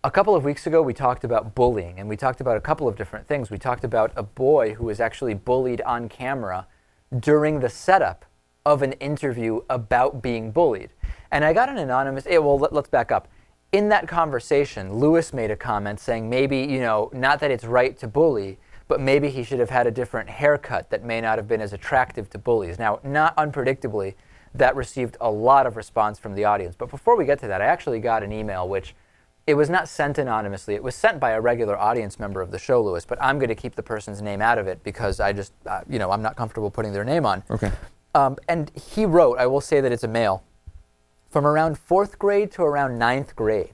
A couple of weeks ago, we talked about bullying, and we talked about a couple of different things. We talked about a boy who was actually bullied on camera during the setup of an interview about being bullied. And I got an anonymous, let's back up. In that conversation, Lewis made a comment saying maybe, not that it's right to bully, but maybe he should have had a different haircut that may not have been as attractive to bullies. Now, not unpredictably, that received a lot of response from the audience. But before we get to that, I actually got an email which it was not sent anonymously. It was sent by a regular audience member of the show, Lewis, but I'm going to keep the person's name out of it because I just, I'm not comfortable putting their name on. Okay. And he wrote, I will say that it's a male, from around 4th grade to around 9th grade,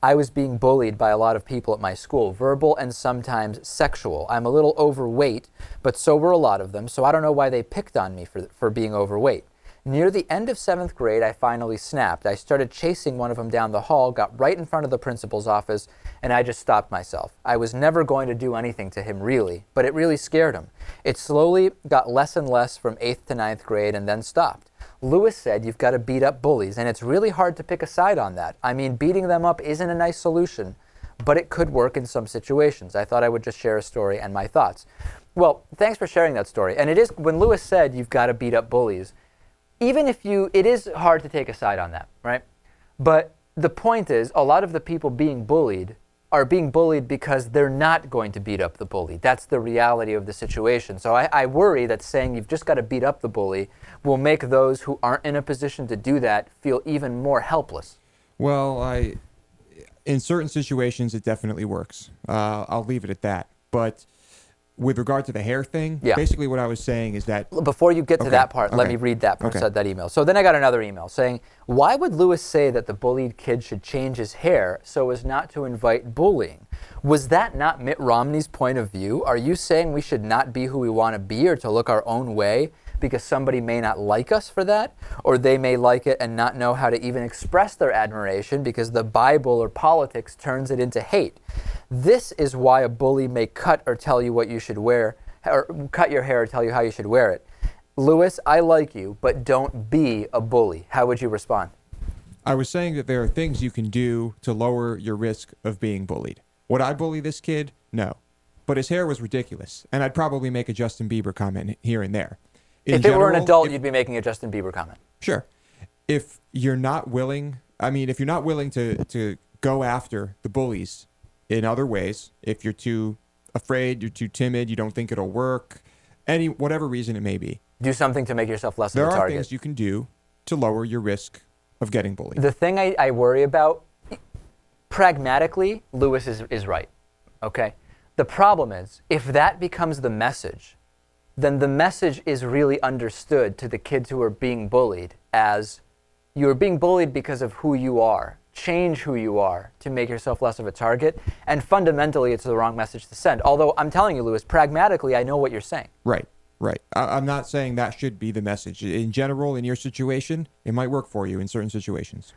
I was being bullied by a lot of people at my school, verbal and sometimes sexual. I'm a little overweight, but so were a lot of them, so I don't know why they picked on me for being overweight. Near the end of 7th grade, I finally snapped. I started chasing one of them down the hall, got right in front of the principal's office, and I just stopped myself. I was never going to do anything to him, really, but it really scared him. It slowly got less and less from 8th to 9th grade and then stopped. Lewis said you've got to beat up bullies, and it's really hard to pick a side on that. I mean, beating them up isn't a nice solution, but it could work in some situations. I thought I would just share a story and my thoughts. Well, thanks for sharing that story. And it is, when Lewis said you've got to beat up bullies, even if it is hard to take a side on that, right? But the point is, a lot of the people being bullied are being bullied because they're not going to beat up the bully. That's the reality of the situation. So I worry that saying you've just got to beat up the bully will make those who aren't in a position to do that feel even more helpless. Well, in certain situations, it definitely works. I'll leave it at that. But with regard to the hair thing, basically what I was saying is that... Before you get to that part, let me read that part, that email. So then I got another email saying, why would Lewis say that the bullied kid should change his hair so as not to invite bullying? Was that not Mitt Romney's point of view? Are you saying we should not be who we want to be or to look our own way because somebody may not like us for that? Or they may like it and not know how to even express their admiration because the Bible or politics turns it into hate. This is why a bully may cut or tell you what you should wear, or cut your hair or tell you how you should wear it. Lewis, I like you, but don't be a bully. How would you respond? I was saying that there are things you can do to lower your risk of being bullied. Would I bully this kid? No. But his hair was ridiculous, and I'd probably make a Justin Bieber comment here and there. If it were an adult, you'd be making a Justin Bieber comment. Sure. If you're not willing, to go after the bullies in other ways, if you're too afraid, you're too timid, you don't think it'll work, whatever reason it may be. Do something to make yourself less of a target. There are things you can do to lower your risk of getting bullied. The thing I worry about, pragmatically, Lewis is right, okay? The problem is, if that becomes the message, then the message is really understood to the kids who are being bullied as you're being bullied because of who you are. Change who you are to make yourself less of a target. And fundamentally, it's the wrong message to send. Although I'm telling you, Lewis, pragmatically, I know what you're saying. Right. I'm not saying that should be the message. In general, in your situation, it might work for you in certain situations.